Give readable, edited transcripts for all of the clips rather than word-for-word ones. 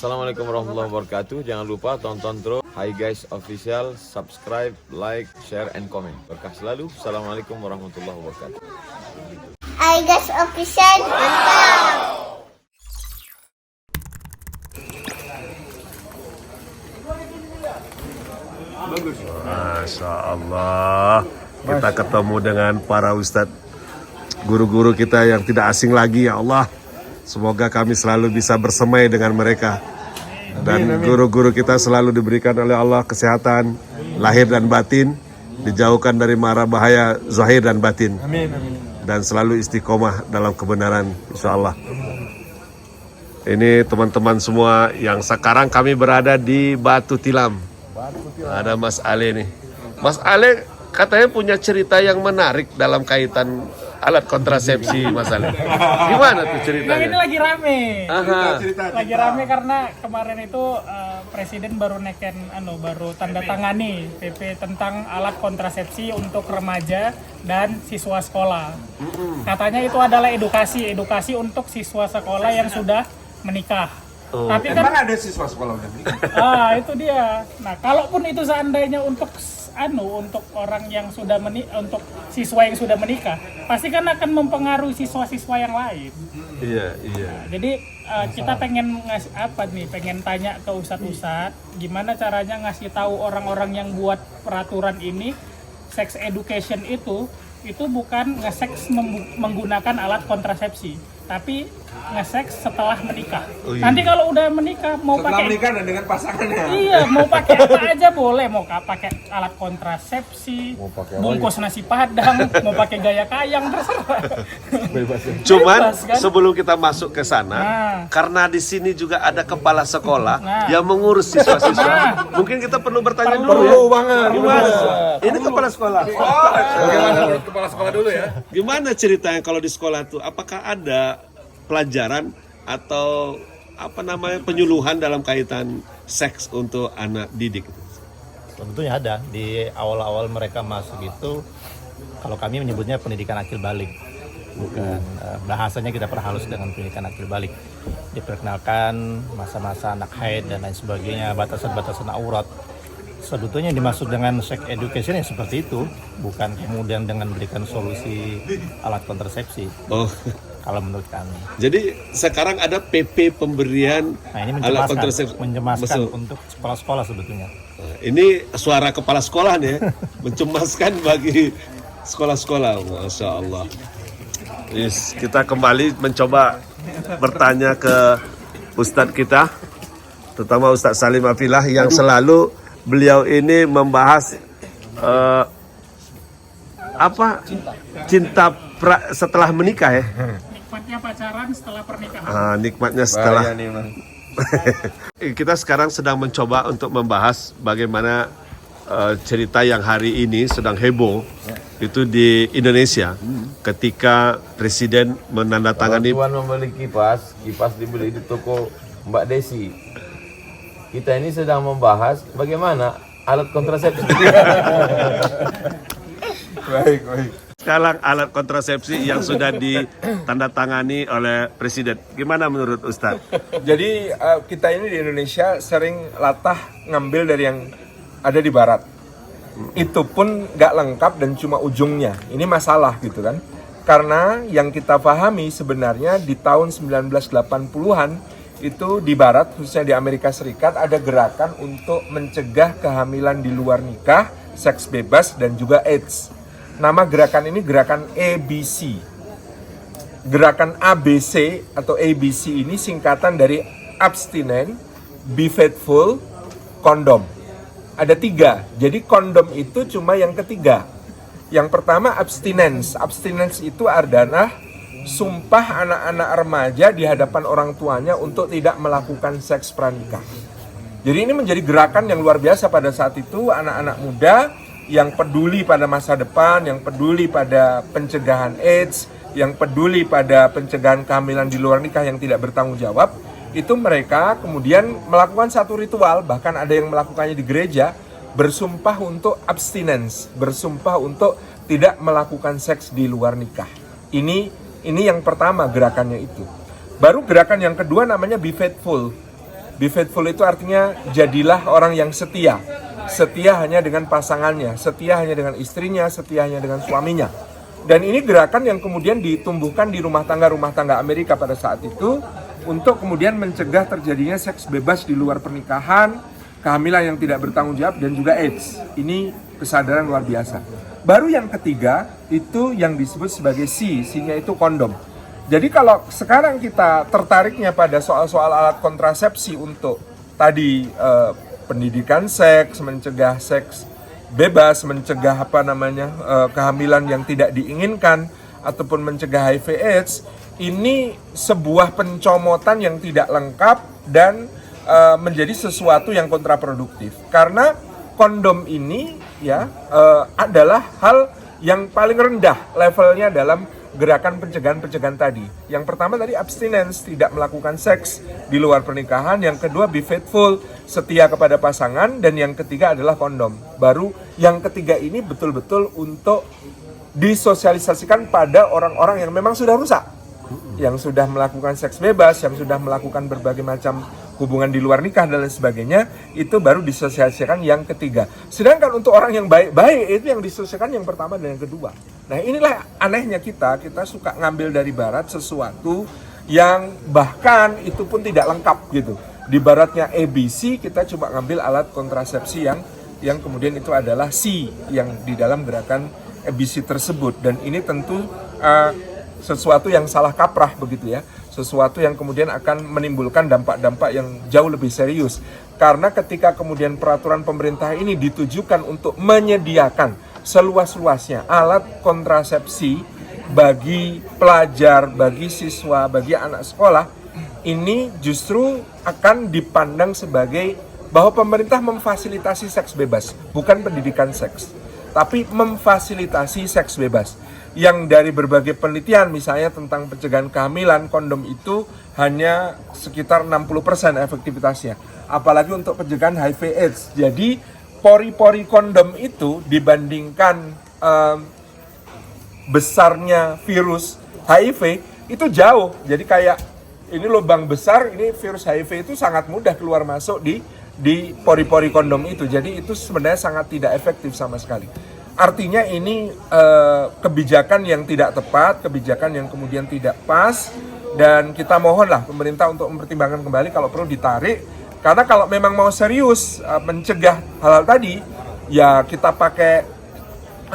Assalamualaikum warahmatullahi wabarakatuh. Jangan lupa tonton terus Hi Guys Official, subscribe, like, share, and comment. Berkah selalu. Assalamualaikum warahmatullahi wabarakatuh. Hi Guys Official, mantap. Masya Allah, kita ketemu dengan para ustadz, guru-guru kita yang tidak asing lagi, ya Allah. Semoga kami selalu bisa bersemai dengan mereka. Dan guru-guru kita selalu diberikan oleh Allah kesehatan, lahir dan batin, dijauhkan dari mara bahaya zahir dan batin. Dan selalu istiqomah dalam kebenaran, insya Allah. Ini teman-teman semua yang sekarang kami berada di Batu Tilam. Ada Mas Ale nih. Mas Ale katanya punya cerita yang menarik dalam kaitan alat kontrasepsi, Mas Ale. Gimana tuh ceritanya? Ini lagi rame. Cerita. Lagi rame karena kemarin itu Presiden baru baru tanda tangani PP tentang alat kontrasepsi untuk remaja dan siswa sekolah. Katanya itu adalah edukasi untuk siswa sekolah yang sudah menikah. Tapi kan ada siswa sekolah udah menikah? itu dia. Nah, kalaupun itu seandainya untuk orang yang sudah untuk siswa yang sudah menikah, pasti kan akan mempengaruhi siswa-siswa yang lain. Iya. Nah, jadi kita pengen ngasih pengen tanya ke ustadz-ustadz gimana caranya ngasih tahu orang-orang yang buat peraturan ini, sex education itu bukan nge-sex menggunakan alat kontrasepsi, tapi nge-sex setelah menikah. Nanti kalau udah menikah mau Setelah pakai menikah dan dengan pasangannya. Iya, mau pakai apa aja boleh, mau pakai alat kontrasepsi, bungkus nasi padang, mau pakai gaya kayang, terserah. Cuman Bebas, kan? sebelum kita masuk ke sana, karena di sini juga ada kepala sekolah yang mengurus siswa-siswa. Mungkin kita perlu bertanya dulu ya. banget. Gimana? Ini kepala sekolah. Bagaimana menurut kepala sekolah dulu ya? Gimana ceritanya kalau di sekolah tuh? Apakah ada pelajaran atau penyuluhan dalam kaitan seks untuk anak didik? Tentunya ada. Di awal-awal mereka masuk itu, kalau kami menyebutnya pendidikan akil balik. Bukan bahasanya kita perhalus dengan pendidikan akil balik. Diperkenalkan masa-masa anak haid dan lain sebagainya, batasan-batasan aurat. Sebetulnya yang dimaksud dengan sex education ya seperti itu, bukan kemudian dengan memberikan solusi alat kontrasepsi. Oh. Kalau menurut kami. Jadi sekarang ada PP pemberian Ini alat kontrasepsi. mencemaskan untuk sekolah-sekolah sebetulnya. Nah, ini suara kepala sekolah nih ya, mencemaskan bagi sekolah-sekolah. Masya Allah. Yes, kita kembali mencoba bertanya ke Ustadz kita, terutama Ustadz Salim Afilah yang selalu beliau ini membahas cinta setelah menikah ya. Nikmatnya pacaran setelah pernikahan. Nikmatnya setelah. Kita sekarang sedang mencoba untuk membahas bagaimana cerita yang hari ini sedang heboh itu di Indonesia ketika Presiden menandatangani. Tuan membeli kipas dibeli di toko Mbak Desi. Kita ini sedang membahas bagaimana alat kontrasepsi. Baik. Sekarang alat kontrasepsi yang sudah ditandatangani oleh Presiden. Gimana menurut Ustadz? Jadi kita ini di Indonesia sering latah ngambil dari yang ada di Barat. Itu pun nggak lengkap dan cuma ujungnya. Ini masalah gitu kan. Karena yang kita pahami sebenarnya di tahun 1980-an itu di Barat, khususnya di Amerika Serikat, ada gerakan untuk mencegah kehamilan di luar nikah, seks bebas, dan juga AIDS. Nama gerakan ini gerakan ABC. Gerakan ABC atau ABC ini singkatan dari abstinent, be faithful, kondom. Ada 3, jadi kondom itu cuma yang ketiga. Yang pertama abstinence. Abstinence itu adalah sumpah anak-anak remaja di hadapan orang tuanya untuk tidak melakukan seks pranikah. Jadi ini menjadi gerakan yang luar biasa pada saat itu. Anak-anak muda yang peduli pada masa depan, yang peduli pada pencegahan AIDS, yang peduli pada pencegahan kehamilan di luar nikah yang tidak bertanggung jawab, itu mereka kemudian melakukan satu ritual, bahkan ada yang melakukannya di gereja, bersumpah untuk abstinence, bersumpah untuk tidak melakukan seks di luar nikah. Ini yang pertama gerakannya itu. Baru gerakan yang kedua namanya be faithful. Be faithful itu artinya jadilah orang yang setia. Setia hanya dengan pasangannya, setia hanya dengan istrinya, setia hanya dengan suaminya. Dan ini gerakan yang kemudian ditumbuhkan di rumah tangga Amerika pada saat itu untuk kemudian mencegah terjadinya seks bebas di luar pernikahan, kehamilan yang tidak bertanggung jawab, dan juga AIDS. Ini kesadaran luar biasa. Baru yang ketiga itu yang disebut sebagai C-nya itu kondom. Jadi kalau sekarang kita tertariknya pada soal-soal alat kontrasepsi untuk tadi pendidikan seks, mencegah seks bebas, mencegah kehamilan yang tidak diinginkan ataupun mencegah HIV/AIDS, ini sebuah pencomotan yang tidak lengkap dan menjadi sesuatu yang kontraproduktif. Karena kondom ini adalah hal yang paling rendah levelnya dalam gerakan pencegahan tadi. Yang pertama tadi abstinence, tidak melakukan seks di luar pernikahan. Yang kedua be faithful, setia kepada pasangan. Dan yang ketiga adalah kondom. Baru yang ketiga ini betul-betul untuk disosialisasikan pada orang-orang yang memang sudah rusak, yang sudah melakukan seks bebas, yang sudah melakukan berbagai macam hubungan di luar nikah dan lain sebagainya, itu baru disosialisasikan yang ketiga. Sedangkan untuk orang yang baik-baik itu yang disosialisasikan yang pertama dan yang kedua. Nah inilah anehnya kita suka ngambil dari barat sesuatu yang bahkan itu pun tidak lengkap gitu. Di baratnya ABC, kita coba ngambil alat kontrasepsi yang kemudian itu adalah C yang di dalam gerakan ABC tersebut. Dan ini tentu sesuatu yang salah kaprah begitu ya. Sesuatu yang kemudian akan menimbulkan dampak-dampak yang jauh lebih serius. Karena ketika kemudian peraturan pemerintah ini ditujukan untuk menyediakan seluas-luasnya alat kontrasepsi bagi pelajar, bagi siswa, bagi anak sekolah, ini justru akan dipandang sebagai bahwa pemerintah memfasilitasi seks bebas, bukan pendidikan seks, tapi memfasilitasi seks bebas. Yang dari berbagai penelitian misalnya tentang pencegahan kehamilan, kondom itu hanya sekitar 60% efektivitasnya. Apalagi untuk pencegahan HIV/AIDS. Jadi pori-pori kondom itu dibandingkan besarnya virus HIV itu jauh. Jadi kayak ini lubang besar, ini virus HIV itu sangat mudah keluar masuk di pori-pori kondom itu. Jadi itu sebenarnya sangat tidak efektif sama sekali. Artinya ini kebijakan yang tidak tepat, kebijakan yang kemudian tidak pas, dan kita mohonlah pemerintah untuk mempertimbangkan kembali kalau perlu ditarik. Karena kalau memang mau serius mencegah hal-hal tadi, ya kita pakai,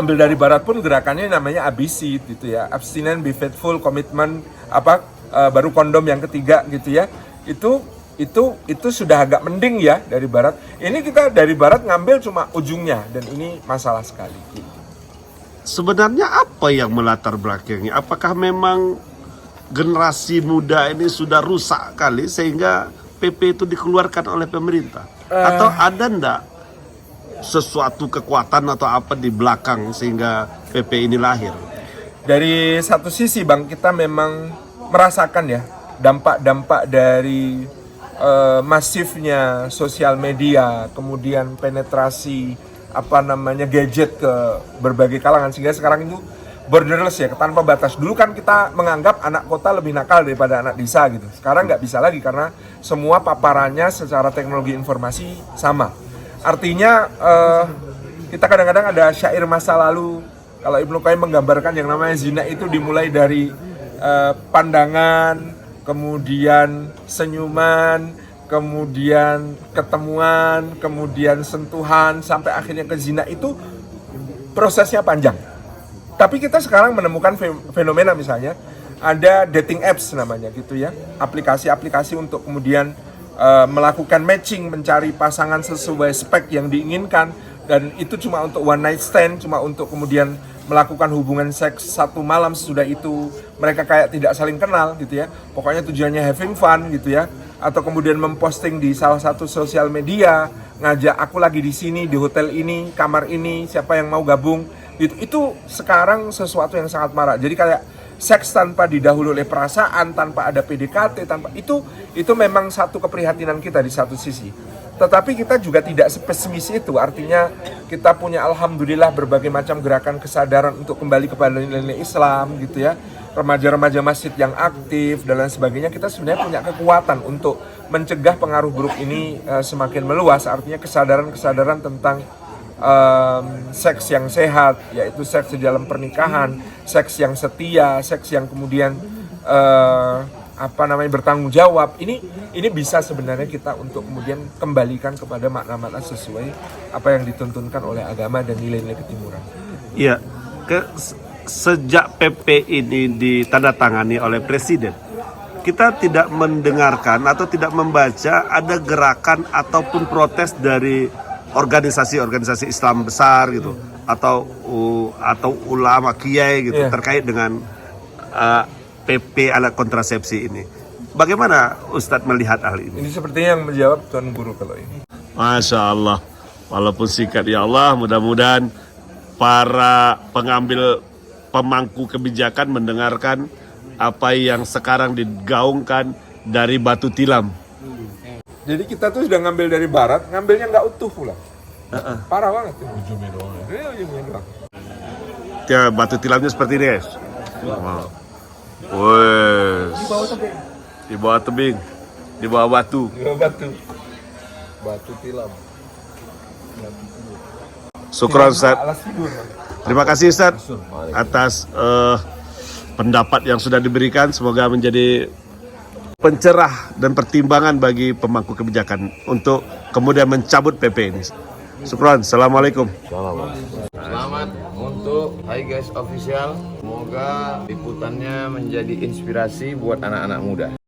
ambil dari barat pun gerakannya namanya ABC gitu ya, abstinence, be faithful, commitment, baru kondom yang ketiga gitu ya. Itu sudah agak mending ya dari barat. Ini kita dari barat ngambil cuma ujungnya, dan ini masalah sekali. Sebenarnya apa yang melatar belakangnya? Apakah memang generasi muda ini sudah rusak kali sehingga PP itu dikeluarkan oleh pemerintah? Atau ada enggak sesuatu kekuatan atau apa di belakang sehingga PP ini lahir? Dari satu sisi Bang, kita memang merasakan ya dampak-dampak dari masifnya sosial media, kemudian penetrasi gadget ke berbagai kalangan, sehingga sekarang itu borderless ya, tanpa batas. Dulu kan kita menganggap anak kota lebih nakal daripada anak desa gitu. Sekarang nggak bisa lagi karena semua paparannya secara teknologi informasi sama. Artinya kita kadang-kadang ada syair masa lalu, kalau Ibnu Qayyim menggambarkan yang namanya zina itu dimulai dari pandangan, kemudian senyuman, kemudian ketemuan, kemudian sentuhan, sampai akhirnya ke zina. Itu prosesnya panjang. Tapi kita sekarang menemukan fenomena misalnya ada dating apps namanya gitu ya, aplikasi-aplikasi untuk kemudian melakukan matching, mencari pasangan sesuai spek yang diinginkan, dan itu cuma untuk one night stand, cuma untuk kemudian melakukan hubungan seks satu malam, sesudah itu mereka kayak tidak saling kenal gitu ya. Pokoknya tujuannya having fun gitu ya. Atau kemudian memposting di salah satu sosial media, ngajak aku lagi di sini, di hotel ini, kamar ini, siapa yang mau gabung. Itu sekarang sesuatu yang sangat marak. Jadi kayak seks tanpa didahului oleh perasaan, tanpa ada PDKT, tanpa itu memang satu keprihatinan kita di satu sisi. Tetapi kita juga tidak sepesimis itu. Artinya kita punya alhamdulillah berbagai macam gerakan kesadaran untuk kembali kepada nilai-nilai Islam gitu ya. Remaja-remaja masjid yang aktif dan lain sebagainya. Kita sebenarnya punya kekuatan untuk mencegah pengaruh buruk ini semakin meluas, artinya kesadaran tentang seks yang sehat, yaitu seks di dalam pernikahan, seks yang setia, seks yang kemudian bertanggung jawab. Ini bisa sebenarnya kita untuk kemudian kembalikan kepada makna-makna sesuai apa yang dituntunkan oleh agama dan nilai-nilai ketimuran. Iya, sejak PP ini ditandatangani oleh Presiden, kita tidak mendengarkan atau tidak membaca ada gerakan ataupun protes dari organisasi-organisasi Islam besar gitu, atau ulama kiai gitu, terkait dengan PP alat kontrasepsi ini. Bagaimana Ustadz melihat hal ini? Ini sepertinya yang menjawab Tuan Guru kalau ini. Masya Allah, walaupun singkat ya Allah, mudah-mudahan para pemangku kebijakan mendengarkan apa yang sekarang digaungkan dari batu tilam. Jadi kita tuh sudah ngambil dari barat, ngambilnya nggak utuh pula. Parah banget. Ujungnya doang. Ujungnya doang. Ya, batu tilamnya seperti ini, guys. Wow. Wes. Di bawah tebing. Di bawah batu. Di bawah batu. Batu tilam. Syukran Ustaz. Alas tidur. Terima kasih Ustaz atas pendapat yang sudah diberikan. Semoga menjadi pencerah dan pertimbangan bagi pemangku kebijakan untuk kemudian mencabut PP ini. Syukran. Assalamualaikum. Selamat untuk Hi Guys Official. Semoga liputannya menjadi inspirasi buat anak-anak muda.